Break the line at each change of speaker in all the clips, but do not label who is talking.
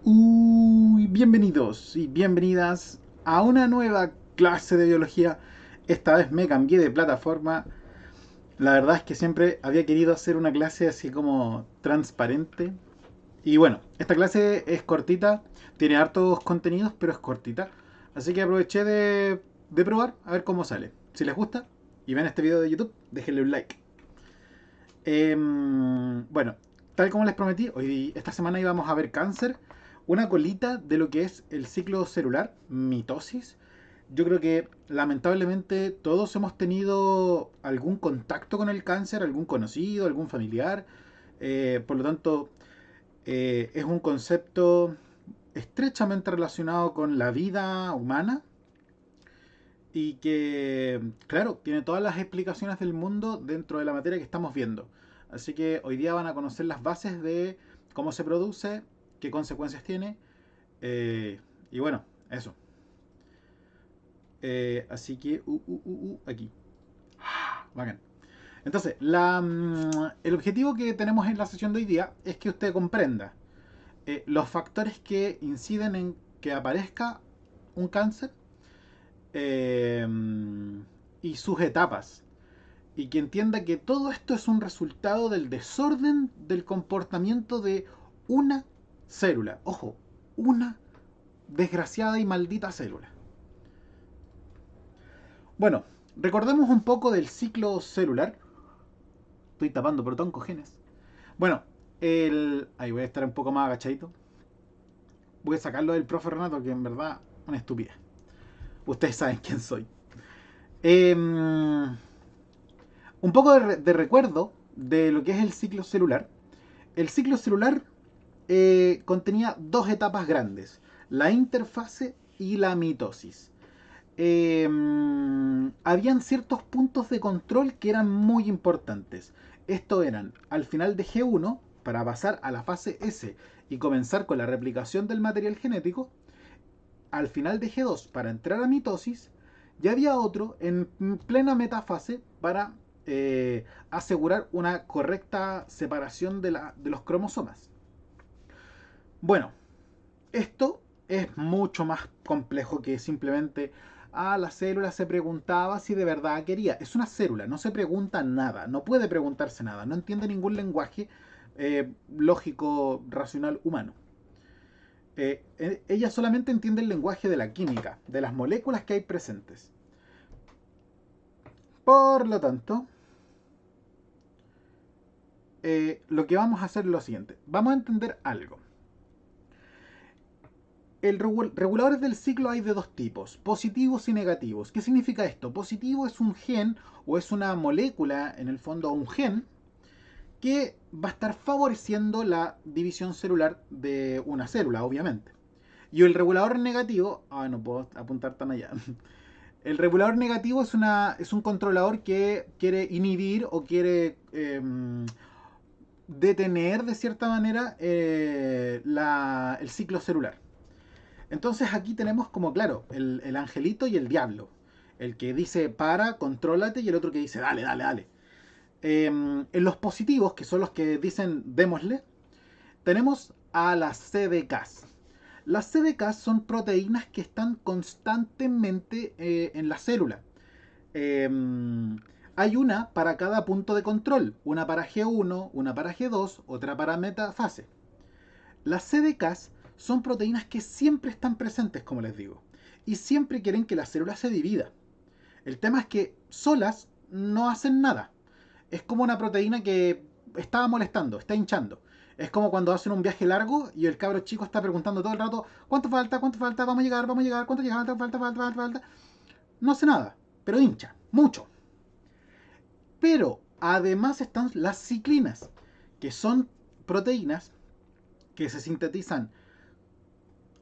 Bienvenidos y bienvenidas a una nueva clase de biología. Esta vez me cambié de plataforma. La verdad es que siempre había querido hacer una clase así como transparente. Y bueno, esta clase es cortita, tiene hartos contenidos, pero es cortita. Así que aproveché de probar a ver cómo sale. Si les gusta y ven este video de YouTube, déjenle un like. Bueno, tal como les prometí, esta semana íbamos a ver cáncer, una colita de lo que es el ciclo celular, mitosis. Yo creo que lamentablemente todos hemos tenido algún contacto con el cáncer, algún conocido, algún familiar. Por lo tanto, es un concepto estrechamente relacionado con la vida humana y que, claro, tiene todas las explicaciones del mundo dentro de la materia que estamos viendo. Así que hoy día van a conocer las bases de cómo se produce, qué consecuencias tiene, eh, y bueno, eso. Así que, aquí. Bacán. Entonces, el objetivo que tenemos en la sesión de hoy día es que usted comprenda los factores que inciden en que aparezca un cáncer eh, y sus etapas. Y que entienda que todo esto es un resultado del desorden del comportamiento de una célula. Ojo, una desgraciada y maldita célula. Bueno, recordemos un poco del ciclo celular. Estoy tapando protoncogenes. Bueno, ahí voy a estar un poco más agachadito. Voy a sacarlo del profe Renato, que en verdad una estupidez. Ustedes saben quién soy. Un poco de recuerdo de lo que es el ciclo celular. El ciclo celular contenía dos etapas grandes, la interfase y la mitosis. Habían ciertos puntos de control que eran muy importantes. Estos eran al final de G1, para pasar a la fase S y comenzar con la replicación del material genético, al final de G2 para entrar a mitosis, y había otro en plena metafase para asegurar una correcta separación de los cromosomas. Bueno, esto es mucho más complejo que simplemente, la célula se preguntaba si de verdad quería. Es una célula, no se pregunta nada, no puede preguntarse nada, no entiende ningún lenguaje lógico, racional, humano. Ella solamente entiende el lenguaje de la química, de las moléculas que hay presentes. Por lo tanto, lo que vamos a hacer es lo siguiente. Vamos a entender algo. Reguladores del ciclo hay de dos tipos, positivos y negativos. ¿Qué significa esto? Positivo es un gen o es una molécula, en el fondo un gen, que va a estar favoreciendo la división celular de una célula, obviamente. Y el regulador negativo, no puedo apuntar tan allá. El regulador negativo es un controlador que quiere inhibir o quiere detener de cierta manera el ciclo celular. Entonces aquí tenemos como, claro, el angelito y el diablo. El que dice para, contrólate, y el otro que dice dale, dale, dale. En los positivos, que son los que dicen démosle, tenemos a las CDKs. Las CDKs son proteínas que están constantemente en la célula. Eh, Hay una para cada punto de control. Una para G1, una para G2, otra para metafase. Las CDKs son proteínas que siempre están presentes, como les digo, y siempre quieren que la célula se divida. El tema es que solas no hacen nada. Es como una proteína que está molestando, está hinchando. Es como cuando hacen un viaje largo y el cabro chico está preguntando todo el rato, cuánto falta, vamos a llegar, cuánto llega, falta. No hace nada, pero hincha, mucho. Pero además están las ciclinas, que son proteínas que se sintetizan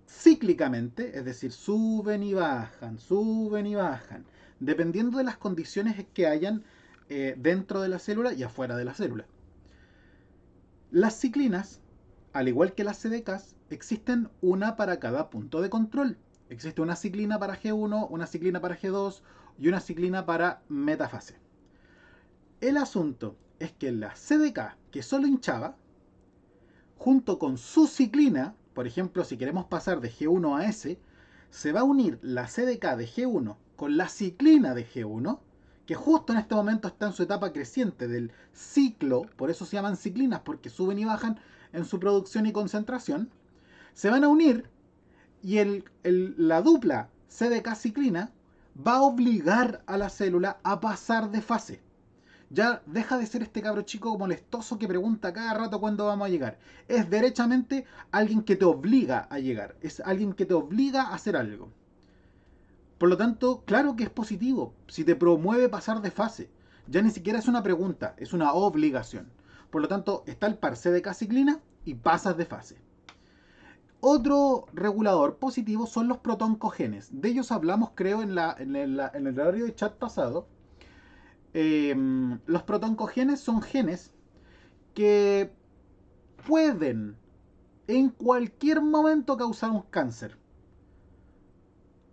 cíclicamente, es decir, suben y bajan, dependiendo de las condiciones que hayan dentro de la célula y afuera de la célula. Las ciclinas, al igual que las CDKs, existen una para cada punto de control. Existe una ciclina para G1, una ciclina para G2 y una ciclina para metafase. El asunto es que la CDK, que solo hinchaba, junto con su ciclina, por ejemplo, si queremos pasar de G1 a S, se va a unir la CDK de G1 con la ciclina de G1, que justo en este momento está en su etapa creciente del ciclo, por eso se llaman ciclinas, porque suben y bajan en su producción y concentración, se van a unir y la dupla CDK ciclina va a obligar a la célula a pasar de fase. Ya deja de ser este cabro chico molestoso que pregunta cada rato cuándo vamos a llegar. Es derechamente alguien que te obliga a llegar. Es alguien que te obliga a hacer algo. Por lo tanto, claro que es positivo si te promueve pasar de fase. Ya ni siquiera es una pregunta, es una obligación. Por lo tanto, está el par CDK ciclina y pasas de fase. Otro regulador positivo son los protoncogenes. De ellos hablamos, creo, en el horario de chat pasado. Los protoncogenes son genes que pueden en cualquier momento causar un cáncer.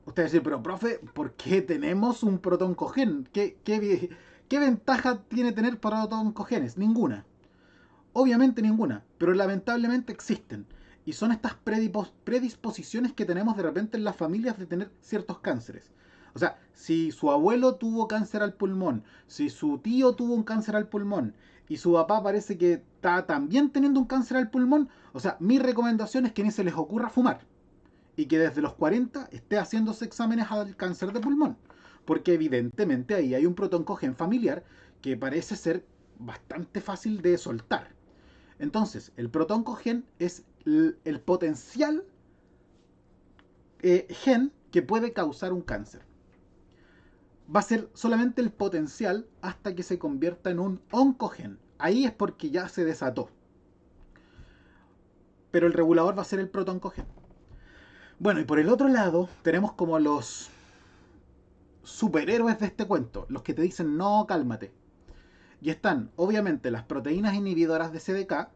Usted dice, pero profe, ¿por qué tenemos un protoncogen? ¿Qué ventaja tiene tener protoncogenes? Ninguna. Obviamente ninguna, pero lamentablemente existen. Y son estas predisposiciones que tenemos de repente en las familias de tener ciertos cánceres. O sea, si su abuelo tuvo cáncer al pulmón, si su tío tuvo un cáncer al pulmón, y su papá parece que está también teniendo un cáncer al pulmón, o sea, mi recomendación es que ni se les ocurra fumar. Y que desde los 40 esté haciéndose exámenes al cáncer de pulmón. Porque evidentemente ahí hay un protoncogen familiar que parece ser bastante fácil de soltar. Entonces, el protoncogen es el potencial gen que puede causar un cáncer. Va a ser solamente el potencial hasta que se convierta en un oncogen. Ahí es porque ya se desató. Pero el regulador va a ser el protoncogen. Bueno, y por el otro lado, tenemos como los superhéroes de este cuento, los que te dicen no, cálmate. Y están, obviamente, las proteínas inhibidoras de CDK,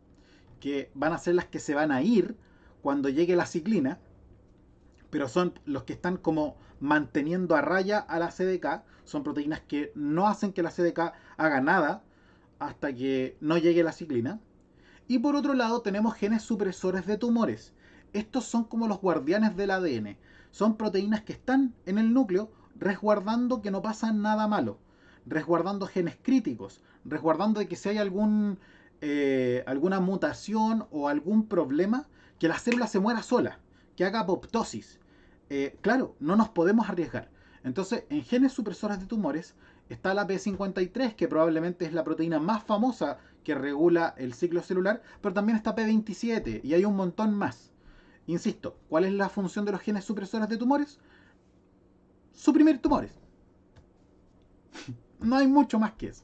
que van a ser las que se van a ir cuando llegue la ciclina, pero son los que están como manteniendo a raya a la CDK. Son proteínas que no hacen que la CDK haga nada hasta que no llegue la ciclina. Y por otro lado tenemos genes supresores de tumores. Estos son como los guardianes del ADN. Son proteínas que están en el núcleo resguardando que no pasa nada malo, resguardando genes críticos, resguardando de que si hay alguna mutación o algún problema, que la célula se muera sola, que haga apoptosis. Claro, no nos podemos arriesgar. Entonces, en genes supresores de tumores está la P53, que probablemente es la proteína más famosa que regula el ciclo celular, pero también está P27 y hay un montón más. Insisto, ¿cuál es la función de los genes supresores de tumores? Suprimir tumores. No hay mucho más que eso.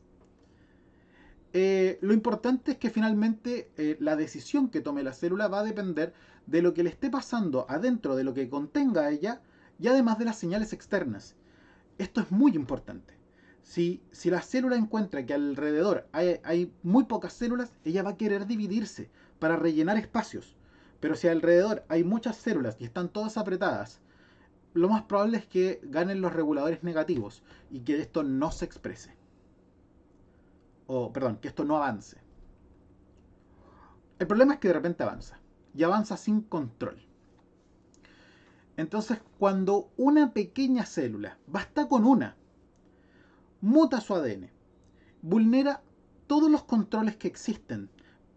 Lo importante es que finalmente la decisión que tome la célula va a depender de lo que le esté pasando adentro, de lo que contenga ella, y además de las señales externas. Esto es muy importante. Si la célula encuentra que alrededor hay muy pocas células, ella va a querer dividirse para rellenar espacios. Pero si alrededor hay muchas células y están todas apretadas, lo más probable es que ganen los reguladores negativos y que esto no se exprese. O, perdón, que esto no avance. El problema es que de repente avanza. Y avanza sin control. Entonces, cuando una pequeña célula, basta con una, muta su ADN, vulnera todos los controles que existen,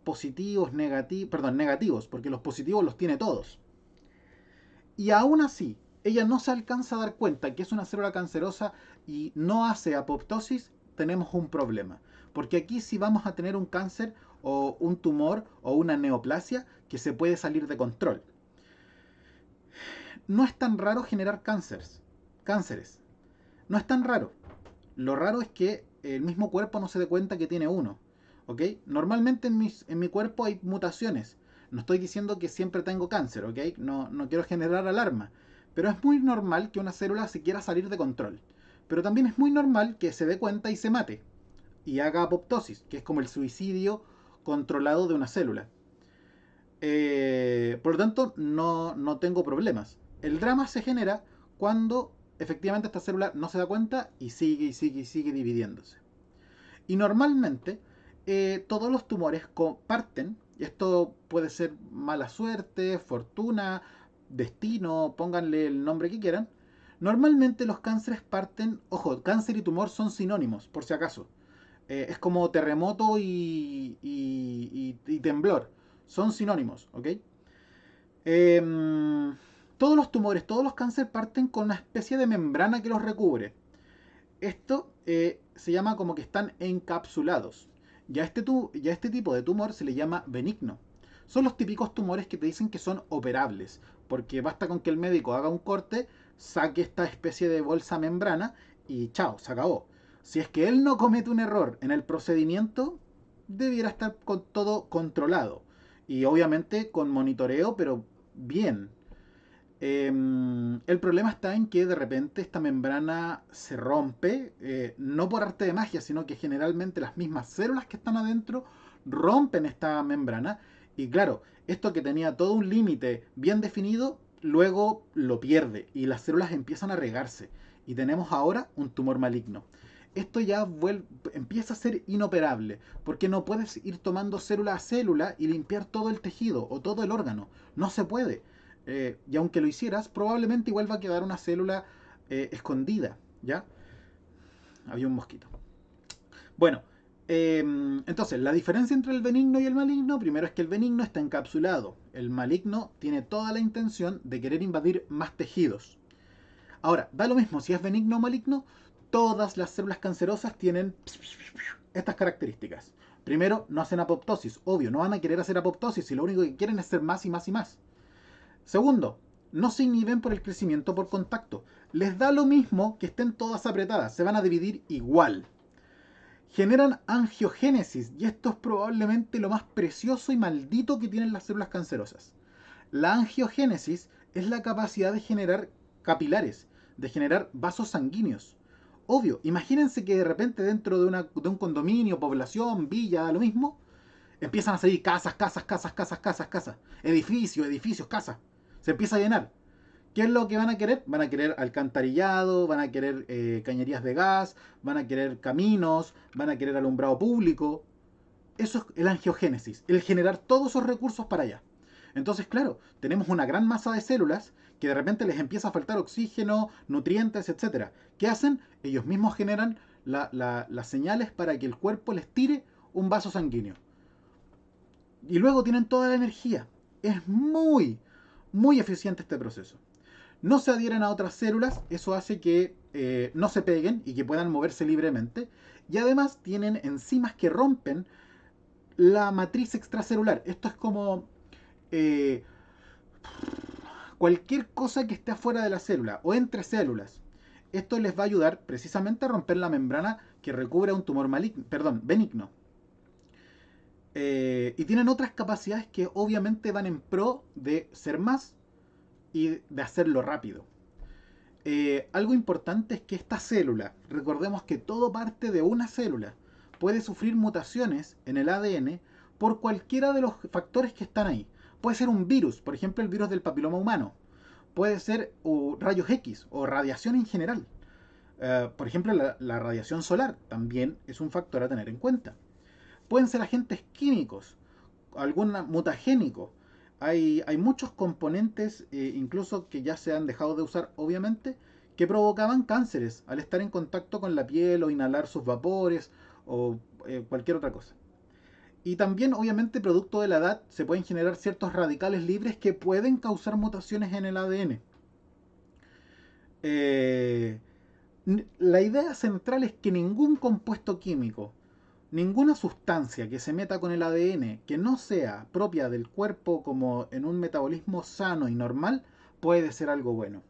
positivos, negativos, porque los positivos los tiene todos. Y aún así, ella no se alcanza a dar cuenta que es una célula cancerosa y no hace apoptosis, tenemos un problema. Porque aquí sí vamos a tener un cáncer o un tumor o una neoplasia que se puede salir de control. No es tan raro generar cánceres. No es tan raro. Lo raro es que el mismo cuerpo no se dé cuenta que tiene uno. ¿Ok? Normalmente en mi cuerpo hay mutaciones. No estoy diciendo que siempre tengo cáncer, ¿ok? No quiero generar alarma. Pero es muy normal que una célula se quiera salir de control. Pero también es muy normal que se dé cuenta y se mate. Y haga apoptosis, que es como el suicidio controlado de una célula. Por lo tanto, no tengo problemas. El drama se genera cuando efectivamente esta célula no se da cuenta y sigue y sigue y sigue dividiéndose. Y normalmente todos los tumores parten Esto puede ser mala suerte, fortuna, destino, pónganle el nombre que quieran. Normalmente los cánceres parten, ojo, cáncer y tumor son sinónimos, por si acaso. Es como terremoto y temblor. Son sinónimos, ¿ok? Em, todos los tumores, todos los cánceres parten con una especie de membrana que los recubre. Esto se llama como que están encapsulados. Ya este tipo de tumor se le llama benigno. Son los típicos tumores que te dicen que son operables, porque basta con que el médico haga un corte, saque esta especie de bolsa membrana y chao, se acabó. Si es que él no comete un error en el procedimiento, debiera estar con todo controlado. Y obviamente con monitoreo, pero bien. El problema está en que de repente esta membrana se rompe, no por arte de magia, sino que generalmente las mismas células que están adentro rompen esta membrana. Y claro, esto que tenía todo un límite bien definido, luego lo pierde y las células empiezan a regarse. Y tenemos ahora un tumor maligno. Esto ya empieza a ser inoperable, porque no puedes ir tomando célula a célula y limpiar todo el tejido o todo el órgano. No se puede. Y aunque lo hicieras, probablemente igual va a quedar una célula escondida, ¿ya? Había un mosquito. Bueno, entonces, la diferencia entre el benigno y el maligno, primero es que el benigno está encapsulado. El maligno tiene toda la intención de querer invadir más tejidos. Ahora, da lo mismo si es benigno o maligno, todas las células cancerosas tienen estas características. Primero, no hacen apoptosis. Obvio, no van a querer hacer apoptosis y lo único que quieren es ser más y más y más. Segundo, no se inhiben por el crecimiento por contacto. Les da lo mismo que estén todas apretadas, se van a dividir igual. Generan angiogénesis y esto es probablemente lo más precioso y maldito que tienen las células cancerosas. La angiogénesis es la capacidad de generar capilares, de generar vasos sanguíneos. Obvio, imagínense que de repente dentro de un condominio, población, villa, da lo mismo, empiezan a salir casas, casas, casas, casas, casas, casas, edificios, edificios, casas. Se empieza a llenar. ¿Qué es lo que van a querer? Van a querer alcantarillado, van a querer cañerías de gas, van a querer caminos, van a querer alumbrado público. Eso es el angiogénesis, el generar todos esos recursos para allá. Entonces, claro, tenemos una gran masa de células que de repente les empieza a faltar oxígeno, nutrientes, etcétera. ¿Qué hacen? Ellos mismos generan las señales para que el cuerpo les tire un vaso sanguíneo. Y luego tienen toda la energía. Es muy, muy eficiente este proceso. No se adhieren a otras células, eso hace que no se peguen y que puedan moverse libremente. Y además tienen enzimas que rompen la matriz extracelular. Esto es como eh, cualquier cosa que esté afuera de la célula o entre células. Esto les va a ayudar precisamente a romper la membrana que recubre un tumor maligno, perdón, benigno. Y tienen otras capacidades que obviamente van en pro de ser más y de hacerlo rápido. Algo importante es que esta célula, recordemos que todo parte de una célula, puede sufrir mutaciones en el ADN por cualquiera de los factores que están ahí. Puede ser un virus, por ejemplo el virus del papiloma humano. Puede ser rayos X o radiación en general. Por ejemplo la radiación solar también es un factor a tener en cuenta. Pueden ser agentes químicos, algún mutagénico. Hay muchos componentes, incluso que ya se han dejado de usar, obviamente, que provocaban cánceres al estar en contacto con la piel o inhalar sus vapores o cualquier otra cosa. Y también, obviamente, producto de la edad, se pueden generar ciertos radicales libres que pueden causar mutaciones en el ADN. Eh, la idea central es que ningún compuesto químico, ninguna sustancia que se meta con el ADN que no sea propia del cuerpo como en un metabolismo sano y normal puede ser algo bueno.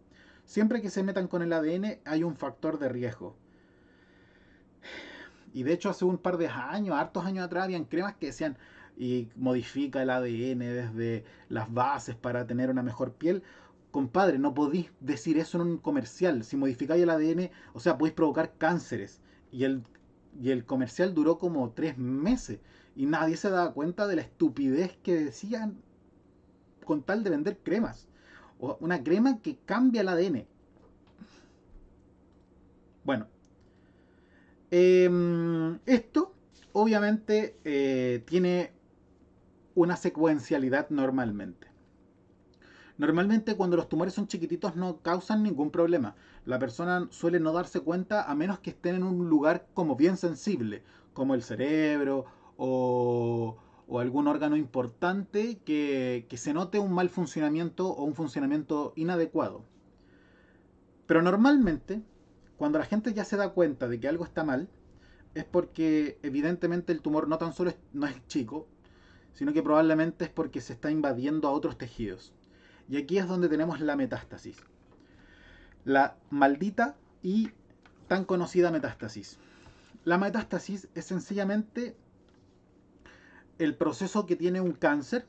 Siempre que se metan con el ADN hay un factor de riesgo. Y de hecho hace un par de años, hartos años atrás, habían cremas que decían y modifica el ADN desde las bases para tener una mejor piel. Compadre, no podéis decir eso en un comercial. Si modificáis el ADN, o sea, podéis provocar cánceres. Y el comercial duró como 3 meses. Y nadie se daba cuenta de la estupidez que decían con tal de vender cremas. O una crema que cambia el ADN. Bueno, esto obviamente tiene una secuencialidad normalmente. Normalmente cuando los tumores son chiquititos no causan ningún problema. La persona suele no darse cuenta a menos que estén en un lugar como bien sensible, como el cerebro o algún órgano importante que se note un mal funcionamiento o un funcionamiento inadecuado. Pero normalmente, cuando la gente ya se da cuenta de que algo está mal, es porque evidentemente el tumor no tan solo no es chico, sino que probablemente es porque se está invadiendo a otros tejidos. Y aquí es donde tenemos la metástasis. La maldita y tan conocida metástasis. La metástasis es sencillamente el proceso que tiene un cáncer,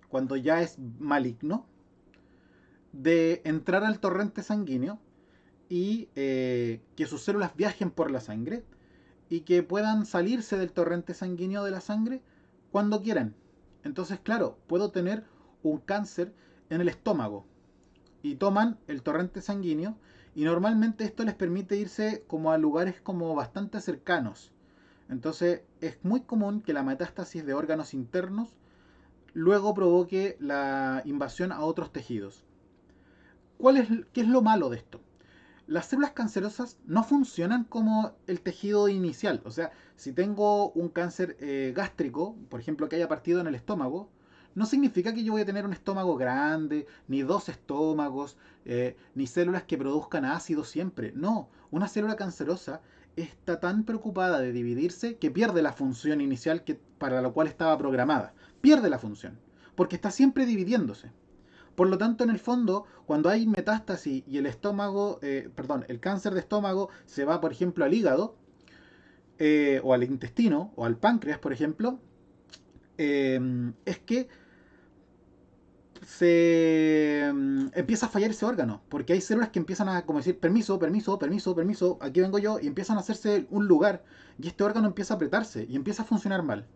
cuando ya es maligno, de entrar al torrente sanguíneo y que sus células viajen por la sangre y que puedan salirse del torrente sanguíneo de la sangre cuando quieran. Entonces, claro, puedo tener un cáncer en el estómago y toman el torrente sanguíneo y normalmente esto les permite irse como a lugares como bastante cercanos. Entonces, es muy común que la metástasis de órganos internos luego provoque la invasión a otros tejidos. ¿Qué es lo malo de esto? Las células cancerosas no funcionan como el tejido inicial. O sea, si tengo un cáncer gástrico, por ejemplo, que haya partido en el estómago, no significa que yo voy a tener un estómago grande, ni dos estómagos, ni células que produzcan ácido siempre. No, una célula cancerosa está tan preocupada de dividirse que pierde la función inicial para la cual estaba programada. Pierde la función, porque está siempre dividiéndose. Por lo tanto, en el fondo, cuando hay metástasis y el estómago, el cáncer de estómago se va, por ejemplo, al hígado, o al intestino, o al páncreas, por ejemplo, es que se empieza a fallar ese órgano, porque hay células que empiezan a como decir, permiso, permiso, permiso, permiso, aquí vengo yo, y empiezan a hacerse un lugar, y este órgano empieza a apretarse, y empieza a funcionar mal.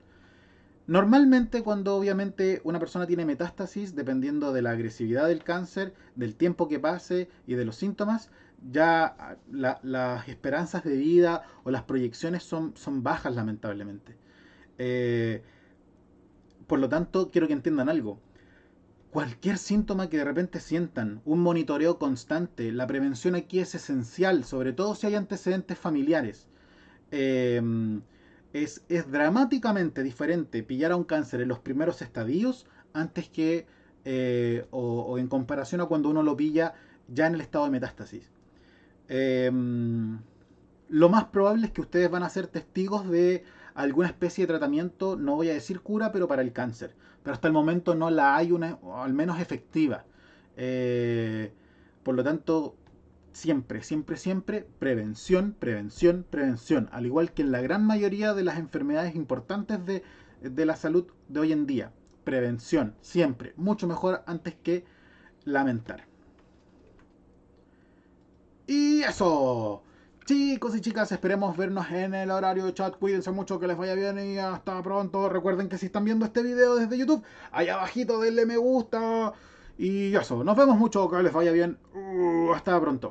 Normalmente cuando obviamente una persona tiene metástasis, dependiendo de la agresividad del cáncer, del tiempo que pase y de los síntomas, ya las esperanzas de vida o las proyecciones son bajas lamentablemente. Eh, por lo tanto, quiero que entiendan algo. Cualquier síntoma que de repente sientan, un monitoreo constante, la prevención aquí es esencial, sobre todo si hay antecedentes familiares. eh, es dramáticamente diferente pillar a un cáncer en los primeros estadios antes que o en comparación a cuando uno lo pilla ya en el estado de metástasis. Eh, lo más probable es que ustedes van a ser testigos de alguna especie de tratamiento, no voy a decir cura, pero para el cáncer. Pero hasta el momento no la hay una, o al menos efectiva. Eh, por lo tanto, siempre, siempre, siempre, prevención, prevención, prevención. Al igual que en la gran mayoría de las enfermedades importantes de la salud de hoy en día. Prevención, siempre. Mucho mejor antes que lamentar. Y eso. Chicos y chicas, esperemos vernos en el horario de chat. Cuídense mucho, que les vaya bien y hasta pronto. Recuerden que si están viendo este video desde YouTube, ahí abajito denle me gusta. Y eso, nos vemos mucho, que les vaya bien. Hasta pronto.